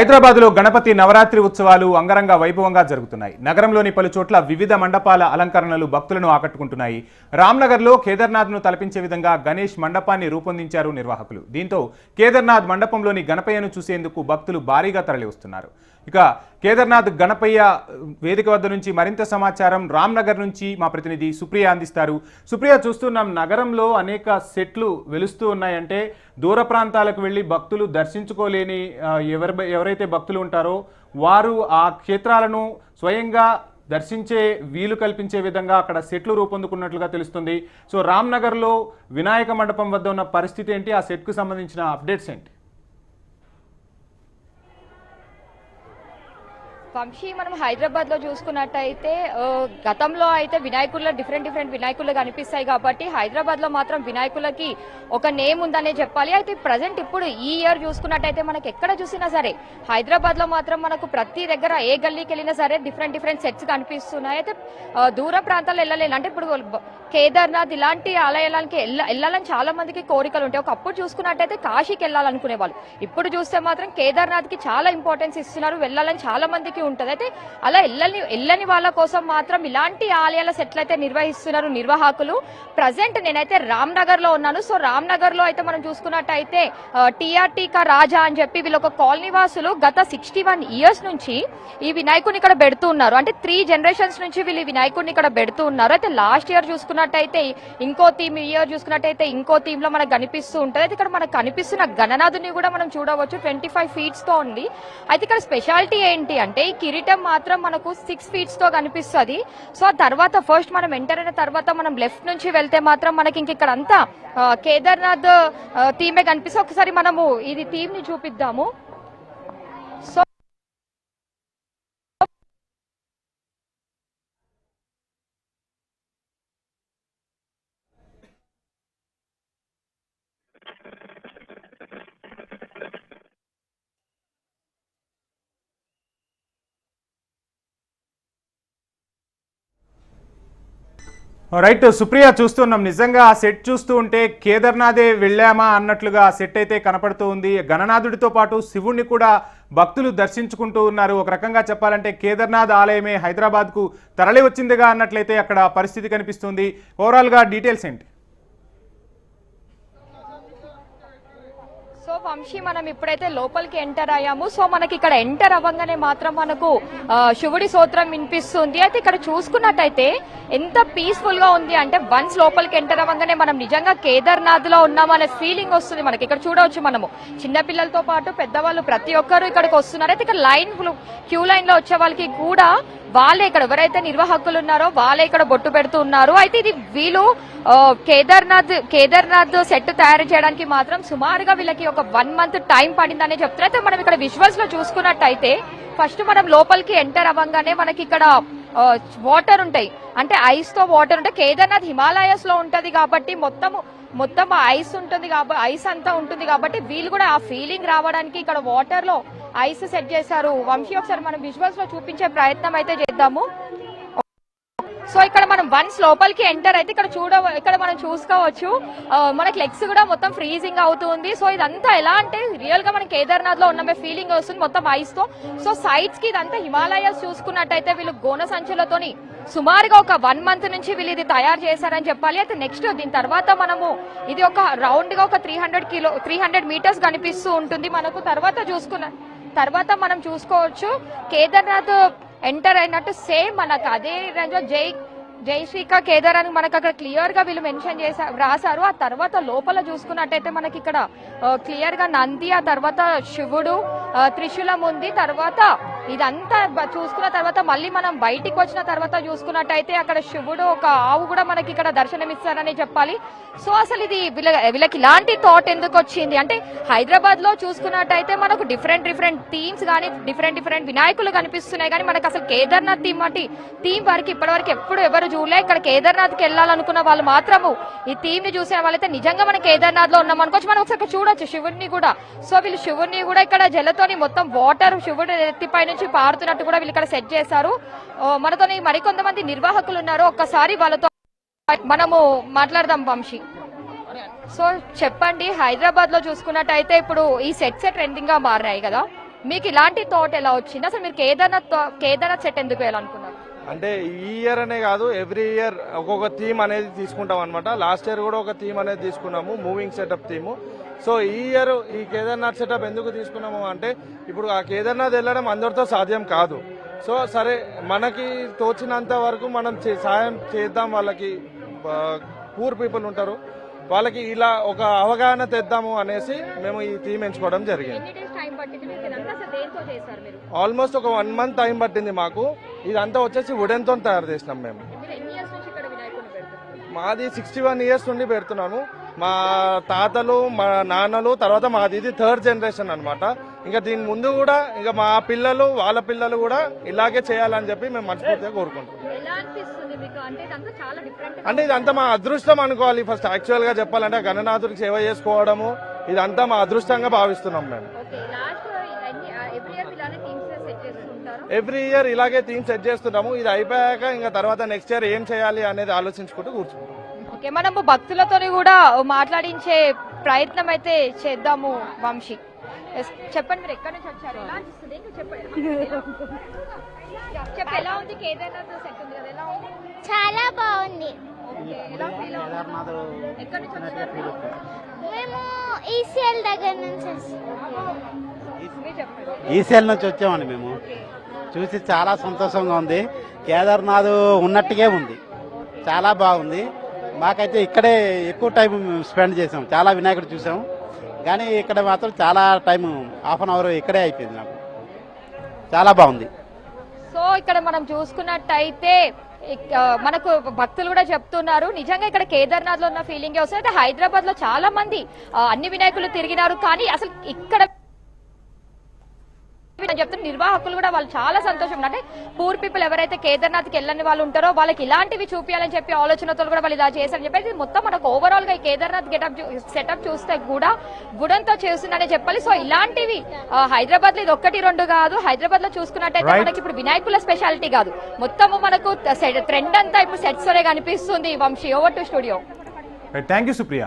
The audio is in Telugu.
హైదరాబాద్లో గణపతి నవరాత్రి ఉత్సవాలు అంగరంగ వైభవంగా జరుగుతున్నాయి. నగరంలోని పలు చోట్ల వివిధ మండపాల అలంకరణలు భక్తులను ఆకట్టుకుంటున్నాయి. రామ్నగర్లో కేదార్నాథ్ను తలపించే విధంగా గణేష్ మండపాన్ని రూపొందించారు నిర్వాహకులు. దీంతో కేదార్నాథ్ మండపంలోని గణపయ్యను చూసేందుకు భక్తులు భారీగా తరలివస్తున్నారు. ఇక కేదార్నాథ్ గణపయ్య వేదిక వద్ద నుంచి మరింత సమాచారం రామ్నగర్ నుంచి మా ప్రతినిధి సుప్రియ అందిస్తారు. సుప్రియ, చూస్తున్నాం నగరంలో అనేక సెట్లు వెలుస్తూ ఉన్నాయంటే దూర ప్రాంతాలకు వెళ్ళి భక్తులు దర్శించుకోలేని ఎవరైతే భక్తులు ఉంటారో వారు ఆ క్షేత్రాలను స్వయంగా దర్శించే వీలు కల్పించే విధంగా అక్కడ సెట్లు రూపొందుకున్నట్లుగా తెలుస్తుంది. సో రామ్నగర్లో వినాయక మండపం వద్ద ఉన్న పరిస్థితి ఏంటి, ఆ సెట్కు సంబంధించిన అప్డేట్స్ ఏంటి? వంశీ, మనం హైదరాబాద్లో చూసుకున్నట్టయితే గతంలో అయితే వినాయకుల్లో డిఫరెంట్ వినాయకులు కనిపిస్తాయి కాబట్టి హైదరాబాద్లో మాత్రం వినాయకులకి ఒక నేమ్ ఉందనే చెప్పాలి. అయితే ప్రజెంట్ ఇప్పుడు ఈ ఇయర్ చూసుకున్నట్టయితే మనకి ఎక్కడ చూసినా సరే హైదరాబాద్లో మాత్రం మనకు ప్రతి దగ్గర ఏ గల్లీకి వెళ్ళినా సరే డిఫరెంట్ సెట్స్ కనిపిస్తున్నాయి. అయితే దూర ప్రాంతాల్లో వెళ్ళలేను అంటే ఇప్పుడు కేదార్నాథ్ ఇలాంటి ఆలయాలకి వెళ్ళాలని చాలా మందికి కోరికలు ఉంటాయి. ఒకప్పుడు చూసుకున్నట్టయితే కాశీకి వెళ్ళాలనుకునే వాళ్ళు, ఇప్పుడు చూస్తే మాత్రం కేదార్నాథ్కి చాలా ఇంపార్టెన్స్ ఇస్తున్నారు, వెళ్ళాలని చాలా మందికి ఉంటుంది. అయితే అలా వెళ్ళని వాళ్ళ కోసం మాత్రం ఇలాంటి ఆలయాల సెట్లు అయితే నిర్వహిస్తున్నారు నిర్వాహకులు. ప్రజెంట్ నేనైతే రామ్నగర్ లో ఉన్నాను. సో రామ్నగర్ లో అయితే మనం చూసుకున్నట్టయితే టీఆర్టీ కా రాజా అని చెప్పి వీళ్ళొక కాలనీ వాసులు గత 61 ఇయర్స్ నుంచి ఈ వినాయకుడిని ఇక్కడ పెడుతూ ఉన్నారు. అంటే 3 జనరేషన్స్ నుంచి వీళ్ళు ఈ వినాయకుడిని ఇక్కడ పెడుతూ ఉన్నారు. అయితే లాస్ట్ ఇయర్ చూసుకున్నట్టయితే ఇంకో థీమ్, ఈ ఇయర్ చూసుకున్నట్టయితే ఇంకో థీమ్ లో మనకు కనిపిస్తూ ఉంటుంది. అయితే ఇక్కడ మనకు కనిపిస్తున్న గణనాథుని కూడా మనం చూడవచ్చు, 25 feet తో ఉంది. అయితే ఇక్కడ స్పెషాలిటీ ఏంటి అంటే ఈ కిరీటం మాత్రం మనకు 6 feet తో కనిపిస్తుంది. సో తర్వాత ఫస్ట్ మనం ఎంటర్ అయిన తర్వాత మనం లెఫ్ట్ నుంచి వెళ్తే మాత్రం మనకి ఇంక ఇక్కడ అంతా కేదార్నాథ్ థీమే కనిపిస్తుంది. ఒకసారి మనము ఇది థీమ్ ని చూపిద్దాము. సో రైట్ సుప్రియ, చూస్తున్నాం నిజంగా ఆ సెట్ చూస్తూ ఉంటే కేదార్నాథే వెళ్ళామా అన్నట్లుగా ఆ సెట్ అయితే కనపడుతూ ఉంది. గణనాథుడితో పాటు శివుణ్ణి కూడా భక్తులు దర్శించుకుంటూ ఉన్నారు. ఒక రకంగా చెప్పాలంటే కేదార్నాథ్ ఆలయమే హైదరాబాద్కు తరలి వచ్చిందిగా అన్నట్లయితే అక్కడ పరిస్థితి కనిపిస్తుంది. ఓవరాల్గా డీటెయిల్స్ ఏంటి? సో వంశీ, మనం ఇప్పుడైతే లోపలికి ఎంటర్ అయ్యాము. సో మనకి ఇక్కడ ఎంటర్ అవ్వగానే మాత్రం మనకు శివుడి స్తోత్రం వినిపిస్తుంది. అయితే ఇక్కడ చూసుకున్నట్టయితే ఎంత పీస్ఫుల్ గా ఉంది అంటే వన్స్ లోపలికి ఎంటర్ అవ్వగానే మనం నిజంగా కేదార్నాథ్ లో ఉన్నామనే ఫీలింగ్ వస్తుంది మనకి. ఇక్కడ చూడవచ్చు, మనము చిన్నపిల్లలతో పాటు పెద్దవాళ్ళు ప్రతి ఒక్కరు ఇక్కడికి వస్తున్నారు. అయితే ఇక్కడ క్యూ లైన్ లో వచ్చే వాళ్ళకి కూడా వాళ్ళే ఇక్కడ ఎవరైతే నిర్వాహకులు ఉన్నారో వాళ్ళే ఇక్కడ బొట్టు పెడుతూ ఉన్నారు. అయితే ఇది వీళ్ళు కేదార్నాథ్ సెట్ తయారు చేయడానికి మాత్రం సుమారుగా వీళ్ళకి ఒక 1 month టైం పడిందనే చెప్తారు. అయితే మనం ఇక్కడ విజువల్స్ లో చూసుకున్నట్టయితే ఫస్ట్ మనం లోపలికి ఎంటర్ అవ్వగానే మనకి ఇక్కడ వాటర్ ఉంటాయి, అంటే ఐస్ తో వాటర్ ఉంటాయి. కేదార్నాథ్ హిమాలయస్ లో ఉంటది కాబట్టి మొత్తం ఐస్ ఉంటుంది కాబట్టి ఐస్ అంతా ఉంటుంది కాబట్టి వీళ్ళు కూడా ఆ ఫీలింగ్ రావడానికి ఇక్కడ వాటర్ లో ఐస్ సెట్ చేశారు. వంశీ, ఒకసారి మనం విజువల్స్ లో చూపించే ప్రయత్నం అయితే చేద్దాము. సో ఇక్కడ మనం వన్స్ లోపలికి ఎంటర్ అయితే ఇక్కడ మనం చూసుకోవచ్చు మనకి లెగ్స్ కూడా మొత్తం ఫ్రీజింగ్ అవుతుంది. సో ఇదంతా ఎలా అంటే రియల్ గా మనం కేదార్నాథ్ లో ఉన్నమే ఫీలింగ్ వస్తుంది మొత్తం ఐస్ తో. సో సైడ్స్ కి ఇదంతా హిమాలయస్ చూసుకున్నట్టయితే వీళ్ళు గోన సంచులతోని సుమారుగా ఒక 1 month నుంచి వీళ్ళు ఇది తయారు చేశారని చెప్పాలి. అయితే నెక్స్ట్ దీని తర్వాత మనము ఇది ఒక రౌండ్ గా ఒక 300 meters కనిపిస్తూ ఉంటుంది మనకు. తర్వాత మనం చూసుకోవచ్చు కేదార్నాథ్ ఎంటర్ అయినట్టు సేమ్ మనకు అదే రేంజ్ లో జై శ్రీకా కేదార్ అని మనకు అక్కడ క్లియర్ గా వీళ్ళు మెన్షన్ రాశారు. ఆ తర్వాత లోపల చూసుకున్నట్టయితే మనకి ఇక్కడ క్లియర్ గా నంది, ఆ తర్వాత శివుడు, త్రిశూలం ఉంది. తర్వాత ఇదంతా చూసుకున్న తర్వాత మళ్ళీ మనం బయటికి వచ్చిన తర్వాత చూసుకున్నట్టయితే అక్కడ శివుడు, ఒక ఆవు కూడా మనకి ఇక్కడ దర్శనమిస్తారని చెప్పాలి. సో అసలు ఇది వీళ్ళకి ఇలాంటి థాట్ ఎందుకు వచ్చింది అంటే హైదరాబాద్ లో చూసుకున్నట్టయితే మనకు డిఫరెంట్ థీమ్స్ కానీ డిఫరెంట్ వినాయకులు కనిపిస్తున్నాయి, కానీ మనకు అసలు కేదార్నాథ్ థీమ్ వరకు ఇప్పటివరకు ఎప్పుడు ఎవరు చూడలే. ఇక్కడ కేదార్నాథ్కి వెళ్ళాలనుకున్న వాళ్ళు మాత్రము ఈ థీమ్ ని చూసిన వాళ్ళైతే నిజంగా మనం కేదార్నాథ్ లో ఉన్నాం అనుకోవచ్చు. మనం ఒకసారి చూడొచ్చు శివుడిని కూడా. సో వీళ్ళు శివుడిని కూడా ఇక్కడ జలతోని మొత్తం వాటర్ శివుడు ఎత్తిపై నుంచి పారుతున్నట్టు కూడా వీళ్ళు ఇక్కడ సెట్ చేశారు. మనతోని మరికొంతమంది నిర్వాహకులు ఉన్నారు, ఒక్కసారి వాళ్ళతో మనము మాట్లాడదాం వంశీ. సో చెప్పండి, హైదరాబాద్ లో చూసుకున్నట్టయితే ఇప్పుడు ఈ సెట్స్ ట్రెండింగ్ గా మారినాయి కదా, మీకు ఇలాంటి థాట్ ఎలా వచ్చింది? అసలు మీరు కేదార్నాథ్ సెట్ ఎందుకు వేయాలనుకున్నారు? అంటే ఈ ఇయర్ అనే కాదు, ఎవ్రీ ఇయర్ ఒక్కొక్క థీమ్ అనేది తీసుకుంటాం అనమాట. లాస్ట్ ఇయర్ కూడా ఒక థీమ్ అనేది తీసుకున్నాము, మూవింగ్ సెటప్ థీమ్. సో ఈ ఇయర్ ఈ కేదార్నాథ్ సెటప్ ఎందుకు తీసుకున్నాము అంటే, ఇప్పుడు ఆ కేదార్నాథ్ వెళ్ళడం అందరితో సాధ్యం కాదు. సో సరే, మనకి తోచినంత వరకు మనం సాయం చేద్దాం. వాళ్ళకి పూర్ పీపుల్ ఉంటారు, వాళ్ళకి ఇలా ఒక అవగాహన తెద్దాము అనేసి మేము ఈ థీమ్ ఎంచుకోవడం జరిగింది. ఆల్మోస్ట్ ఒక 1 month టైం పట్టింది మాకు. ఇదంతా వచ్చేసి వుడెన్తో తయారు చేసినాం మేము. మాది 61 years నుండి పెడుతున్నాను. మా తాతలు, మా నాన్నలు, తర్వాత మాది ఇది 3rd generation అనమాట. ఇంకా దీని ముందు కూడా ఇంకా మా పిల్లలు, వాళ్ళ పిల్లలు కూడా ఇలాగే చేయాలని చెప్పి మేము మనస్ఫూర్తిగా కోరుకుంటాం. అంటే ఇదంతా మా అదృష్టం అనుకోవాలి. ఫస్ట్ యాక్చువల్ గా చెప్పాలంటే గణనాథుడికి సేవ చేసుకోవడము ఇదంతా మా అదృష్టంగా భావిస్తున్నాం మేము. ఎవ్రీ ఇయర్ ఇలాగే థీమ్ సెట్ చేస్తున్నాము. ఇది అయిపోయాక ఇంకా తర్వాత నెక్స్ట్ ఇయర్ ఏం చేయాలి అనేది ఆలోచించుకుంటూ కూర్చుంటాం. ఓకే, మనము భక్తులతో కూడా మాట్లాడించే ప్రయత్నం అయితే చేద్దాము. వంశీ, చెప్పండి, మీరు ఎక్కడి నుంచి వచ్చారు? ఎలా అనిపిస్తుంది? చెప్పు, ఎలా ఉంది కేదార్నాథ్ సెట్ ఉంది కదా, ఎలా ఉంది? చాలా బాగుంది. ఎక్కడి నుంచి వచ్చారు? మేము ఈసీఎల్ దగ్గర నుంచి ఈసీఎల్ నుంచి వచ్చామండి. మేము చూసి చాలా సంతోషంగా ఉంది. కేదార్నాథ్ ఉన్నట్టుగా ఉంది, చాలా బాగుంది. మాకైతే ఇక్కడే ఎక్కువ టైం స్పెండ్ చేసాం, చాలా వినాయకుడు చూసాం. కానీ ఇక్కడ మాత్రం చాలా టైం, ½ an hour ఇక్కడే అయిపోయింది. నాకు చాలా బాగుంది. సో ఇక్కడ మనం చూసుకున్నట్టయితే మనకు భక్తులు కూడా చెప్తున్నారు, నిజంగా ఇక్కడ కేదార్నాథ్ లో ఉన్న ఫీలింగ్ వస్తుంది. అయితే హైదరాబాద్ లో చాలా మంది అన్ని వినాయకులు తిరిగినారు, కానీ అసలు ఇక్కడ చెప్తున్న నిర్వాహకులు కూడా వాళ్ళు చాలా సంతోషం. అంటే పూర్ పీపుల్ ఎవరైతే కేదార్నాథ్కి వెళ్ళని వాళ్ళు ఉంటారో వాళ్ళకి ఇలాంటివి చూపించాలని చెప్పి ఆలోచనతో కూడా వాళ్ళు ఇలా చేశారని చెప్పేసి మొత్తం మనకు ఓవరాల్ గా ఈ కేదార్నాథ్ సెటప్ చూస్తే కూడా వుడెన్తో చేస్తుందనే చెప్పాలి. సో ఇలాంటివి హైదరాబాద్ లో ఇది 1-2 కాదు, హైదరాబాద్ లో చూసుకున్నట్టయితే మనకి ఇప్పుడు వినాయకుల స్పెషాలిటీ కాదు, మొత్తము మనకు ట్రెండ్ అంతా ఇప్పుడు సెట్స్ లోనే కనిపిస్తుంది. Vamshi, over to studio. Thank you Supriya.